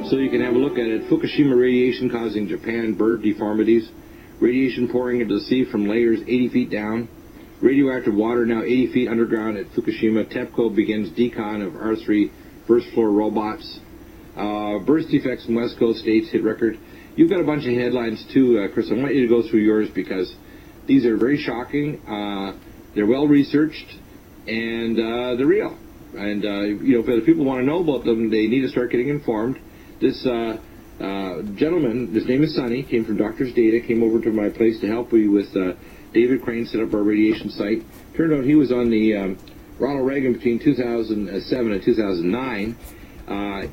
So you can have a look at it. Fukushima radiation causing Japan bird deformities. Radiation pouring into the sea from layers 80 feet down. Radioactive water now 80 feet underground at Fukushima. TEPCO begins decon of R3 first floor robots. Burst defects in West Coast states hit record. You've got a bunch of headlines too, Chris. I want you to go through yours because these are very shocking. They're well researched and they're real. And if other people want to know about them, they need to start getting informed. This gentleman, his name is Sonny, came from Doctor's Data, came over to my place to help me with David Crane set up our radiation site. Turned out he was on the Ronald Reagan between 2007 and 2009.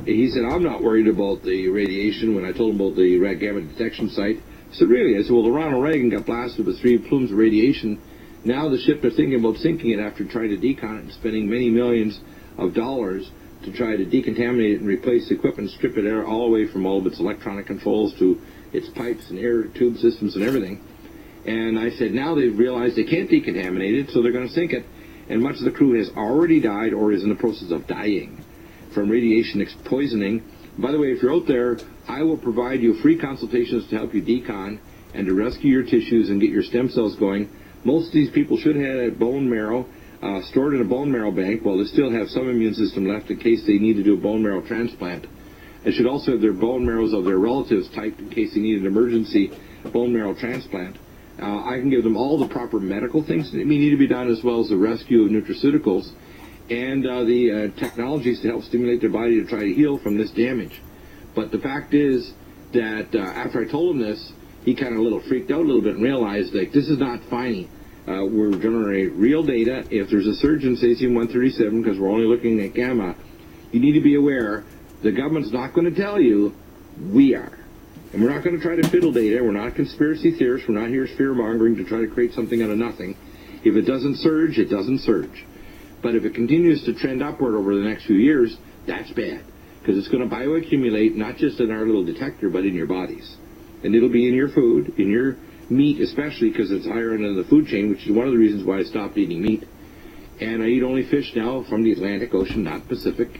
He said, I'm not worried about the radiation when I told him about the red gamma detection site. I said, really? I said, well, the Ronald Reagan got blasted with 3 plumes of radiation. Now the ship they're thinking about sinking it after trying to decon it and spending many millions of dollars to try to decontaminate it and replace equipment, strip it all away from all of its electronic controls to its pipes and air tube systems and everything. And I said, now they've realized they can't decontaminate it, so they're going to sink it. And much of the crew has already died or is in the process of dying from radiation poisoning. By the way, if you're out there, I will provide you free consultations to help you decon and to rescue your tissues and get your stem cells going. Most of these people should have had bone marrow stored in a bone marrow bank. Well, they still have some immune system left in case they need to do a bone marrow transplant. They should also have their bone marrows of their relatives typed in case they need an emergency bone marrow transplant. I can give them all the proper medical things that need to be done, as well as the rescue of nutraceuticals and the technologies to help stimulate their body to try to heal from this damage. But the fact is that after I told him this, he kind of a little freaked out a little bit and realized, like, this is not funny. We're generating real data. If there's a surge in cesium-137, because we're only looking at gamma, you need to be aware the government's not going to tell you. We are. And we're not going to try to fiddle data. We're not conspiracy theorists. We're not here fear-mongering to try to create something out of nothing. If it doesn't surge, it doesn't surge. But if it continues to trend upward over the next few years, that's bad. Because it's going to bioaccumulate not just in our little detector, but in your bodies. And it'll be in your food, in your meat especially, because it's higher end of the food chain, which is one of the reasons why I stopped eating meat. And I eat only fish now from the Atlantic Ocean, not Pacific.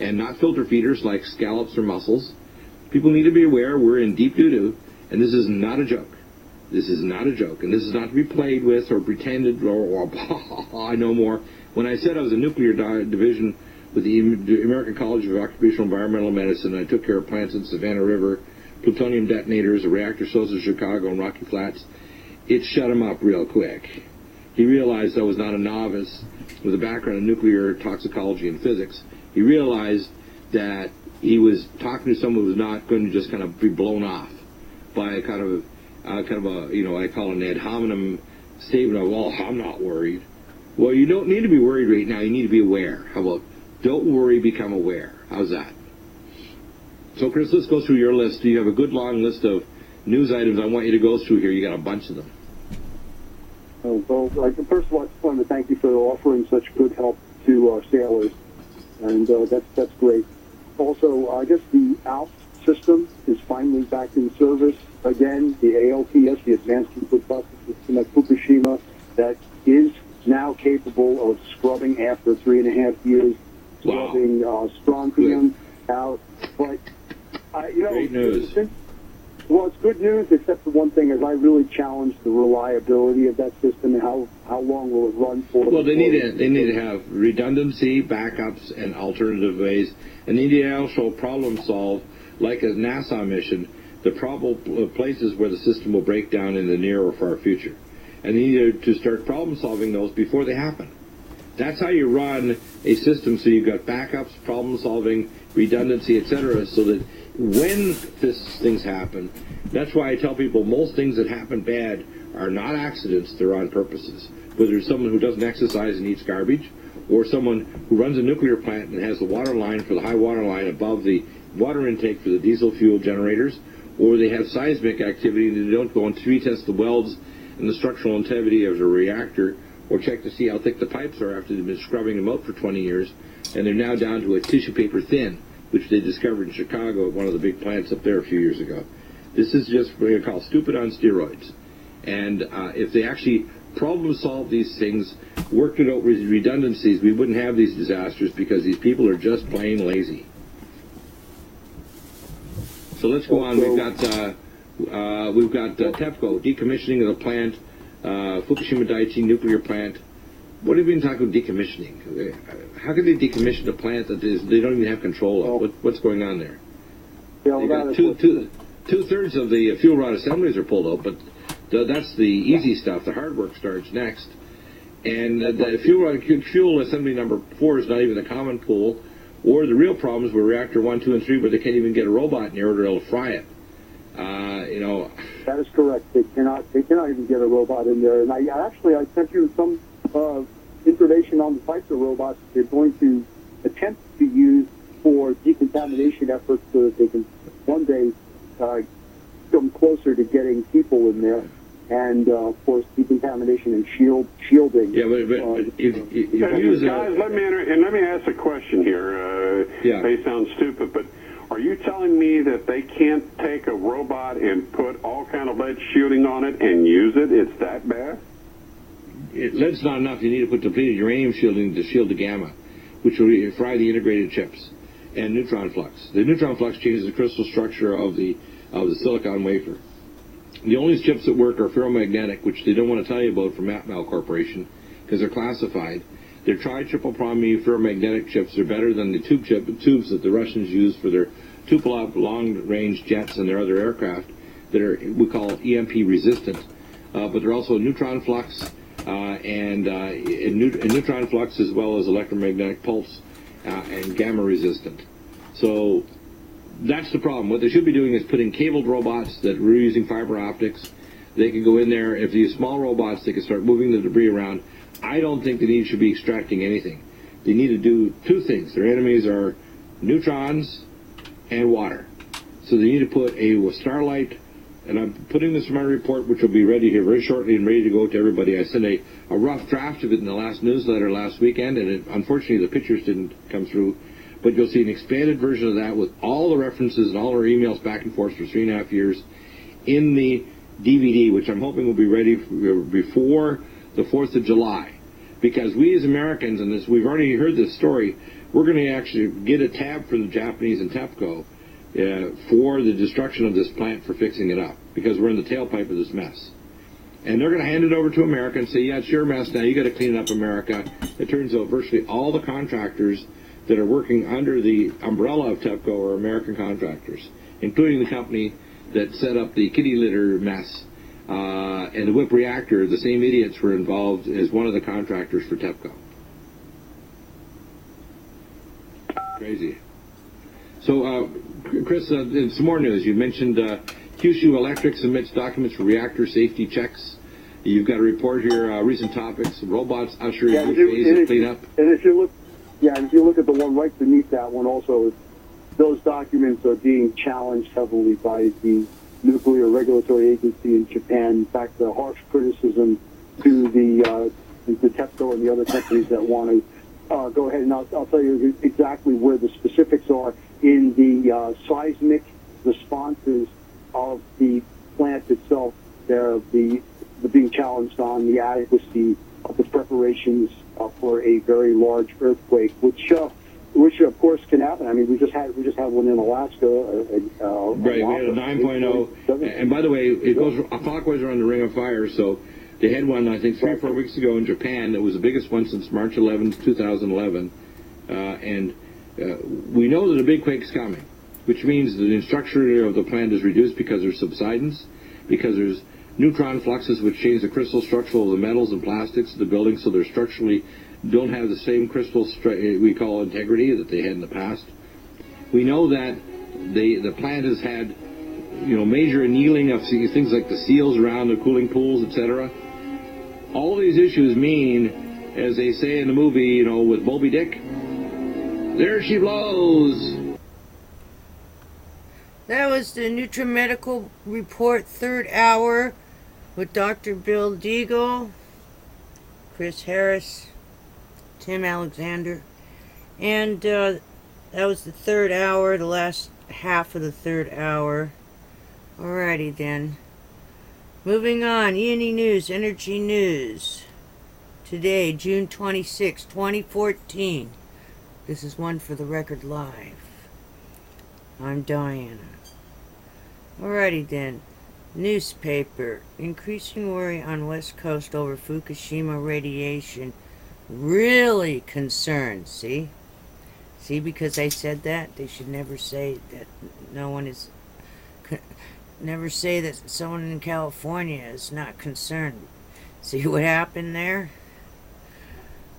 And not filter feeders like scallops or mussels. People need to be aware we're in deep doo-doo, and this is not a joke. This is not a joke, and this is not to be played with or pretended or I know more. When I said I was a nuclear division with the American College of Occupational Environmental Medicine, I took care of plants in Savannah River, plutonium detonators, a reactor source in Chicago and Rocky Flats, it shut him up real quick. He realized I was not a novice with a background in nuclear toxicology and physics. He realized that he was talking to someone who was not going to just kind of be blown off by a kind of a, I call an ad hominem statement of, well, I'm not worried. Well, you don't need to be worried right now. You need to be aware. How about, don't worry, become aware. How's that? So, Chris, let's go through your list. You have a good long list of news items I want you to go through here. You got a bunch of them. Well, first of all, I just wanted to thank you for offering such good help to sailors, and that's great. Also, I guess the ALP system is finally back in service again. The ALPS, the Advanced Liquid Processing System at Fukushima, that is now capable of scrubbing after 3.5 years, scrubbing strontium out. But great news. Well, it's good news, except for one thing, is I really challenged the reliability of that system and how long will it run for. Well, they need to have redundancy, backups, and alternative ways. And they need to also problem solve, like a NASA mission, the probable places where the system will break down in the near or far future. And they need to start problem solving those before they happen. That's how you run a system, so you've got backups, problem solving, redundancy, etc., so that when things happen, that's why I tell people most things that happen bad are not accidents, they're on purposes. Whether it's someone who doesn't exercise and eats garbage, or someone who runs a nuclear plant and has the water line for the high water line above the water intake for the diesel fuel generators, or they have seismic activity and they don't go and retest the welds and the structural integrity of the reactor, or check to see how thick the pipes are after they've been scrubbing them out for 20 years, and they're now down to a tissue paper thin, which they discovered in Chicago at one of the big plants up there a few years ago. This is just what you call stupid on steroids. And if they actually problem solve these things, worked it out with redundancies, we wouldn't have these disasters because these people are just plain lazy. So let's go on. We've got TEPCO, decommissioning of the plant, Fukushima Daiichi nuclear plant. What have you been talking about decommissioning? How can they decommission a plant that they don't even have control of? What's going on there? Yeah, They got two-thirds of the fuel rod assemblies are pulled out, but that's the easy stuff. The hard work starts next. And the fuel assembly number 4 is not even a common pool. Or the real problems were reactor 1, 2, and 3, where they can't even get a robot near it or they'll fry it. That is correct. They cannot even get a robot in there. And I sent you some information on the types of robots they're going to attempt to use for decontamination efforts so that they can one day come closer to getting people in there. And, of course, decontamination and shielding. Yeah, but if you use guys, let me ask a question here. Yeah. May sound stupid, but are you telling me that they can't take a robot and put all kind of lead shielding on it and use it? It's that bad? Lead's not enough. You need to put depleted uranium shielding to shield the gamma, which will fry the integrated chips, and neutron flux. The neutron flux changes the crystal structure of the silicon wafer. The only chips that work are ferromagnetic, which they don't want to tell you about from Atmel Corporation because they're classified. Their tri-triple-prime ferromagnetic chips are better than the tubes that the Russians use for their Tupolev long-range jets and their other aircraft that are, we call EMP resistant. But they're also neutron flux and neutron flux as well as electromagnetic pulse and gamma resistant. So that's the problem. What they should be doing is putting cabled robots that we're using fiber optics. They can go in there. If these small robots, they can start moving the debris around. I don't think they should be extracting anything. They need to do two things. Their enemies are neutrons and water. So they need to put a starlight, and I'm putting this in my report, which will be ready here very shortly and ready to go to everybody. I sent a rough draft of it in the last newsletter last weekend, and unfortunately the pictures didn't come through. But you'll see an expanded version of that with all the references and all our emails back and forth for 3.5 years in the DVD, which I'm hoping will be ready before the 4th of July. Because we as Americans, and this, we've already heard this story, we're going to actually get a tab from the Japanese and TEPCO for the destruction of this plant for fixing it up, because we're in the tailpipe of this mess. And they're going to hand it over to America and say, yeah, it's your mess now, you got to clean it up, America. It turns out virtually all the contractors that are working under the umbrella of TEPCO are American contractors, including the company that set up the kitty litter mess and the whip reactor. The same idiots were involved as one of the contractors for TEPCO. Crazy. So, Chris, some more news. You mentioned Kyushu Electric submits documents for reactor safety checks. You've got a report here, recent topics, robots usher in new phase of cleanup. And if you look at the one right beneath that one also, those documents are being challenged heavily by the Nuclear Regulatory Agency in Japan. In fact, the harsh criticism to the TEPCO and the other companies that want to go ahead, and I'll tell you exactly where the specifics are in the seismic responses of the plant itself. They're being challenged on the adequacy of the preparations for a very large earthquake, which of course can happen. I mean, we just had one in Alaska. Right, we had a 9.0, and by the way, it goes clockwise around the Ring of Fire. So they had one, I think, 3 or 4 weeks ago in Japan. That was the biggest one since March 11th, 2011, and we know that a big quake's coming, which means that the structure of the plant is reduced because there's subsidence, because there's neutron fluxes which change the crystal structure of the metals and plastics of the building, so they're structurally don't have the same crystal we call integrity that they had in the past. We know that the plant has had major annealing of things like the seals around the cooling pools, etc. All these issues mean, as they say in the movie, with Moby Dick, there she blows. That was the Nutrimedical Report, 3rd hour, with Dr. Bill DEAGLE, Chris Harris, Tim Alexander. And that was the 3rd hour, the last half of the 3rd hour. Alrighty then. Moving on, ENENEWS, Energy News. Today, June 26, 2014. This is one for the record live. I'm Diana. Alrighty then. Newspaper. Increasing worry on West Coast over Fukushima radiation. Really concerned. See? See, because I said that, they should never say that no one is... Never say that someone in California is not concerned. See what happened there?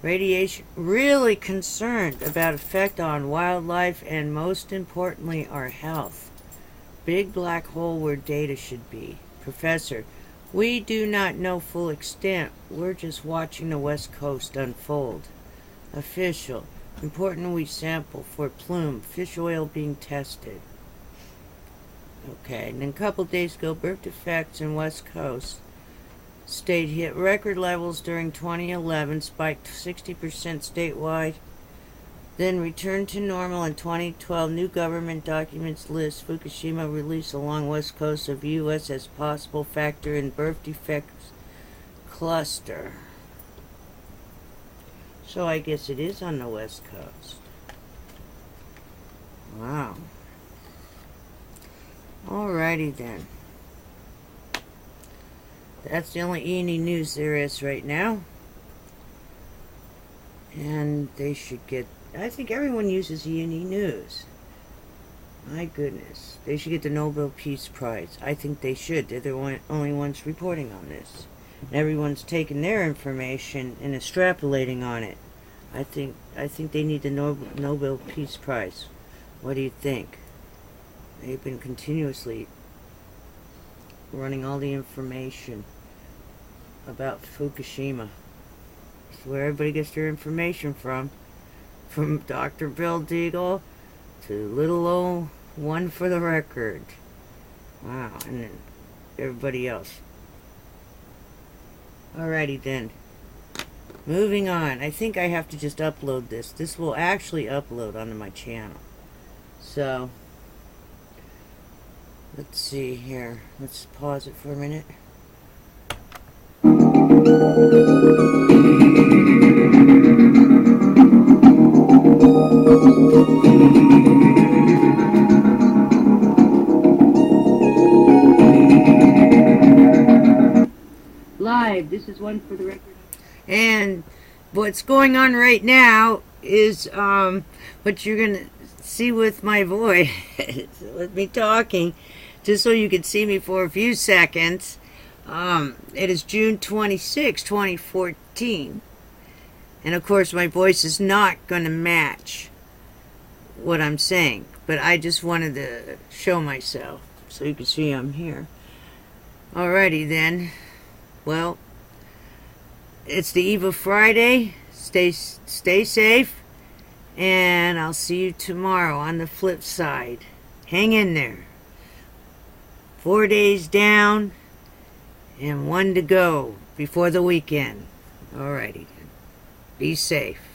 Radiation. Really concerned about effect on wildlife and most importantly our health. Big black hole where data should be. Professor, we do not know full extent. We're just watching the West Coast unfold. Official, important we sample for plume, fish oil being tested. Okay, and then a couple days ago, birth defects in West Coast state hit record levels during 2011, spiked 60% statewide, then returned to normal in 2012. New government documents list Fukushima release along west coast of U.S. as possible factor in birth defects cluster. So I guess it is on the west coast. Wow. Alrighty then. That's the only ENENEWS there is right now. And they should get... I think everyone uses ENENEWS. My goodness. They should get the Nobel Peace Prize. I think they should. They're the only ones reporting on this. And everyone's taking their information and extrapolating on it. I think they need the Nobel Peace Prize. What do you think? They've been continuously running all the information about Fukushima. That's where everybody gets their information from. From Dr. Bill DEAGLE to little old one for the record. Wow, and then everybody else. Alrighty then. Moving on. I think I have to just upload this. This will actually upload onto my channel. So, let's see here. Let's pause it for a minute. Live. This is one for the record. And what's going on right now is what you're going to see with my voice, with me talking, just so you can see me for a few seconds. It is June 26, 2014. And of course my voice is not going to match what I'm saying. But I just wanted to show myself so you can see I'm here. Alrighty then. Well, it's the eve of Friday. Stay safe. And I'll see you tomorrow on the flip side. Hang in there. 4 days down and 1 to go before the weekend. Alrighty. Be safe.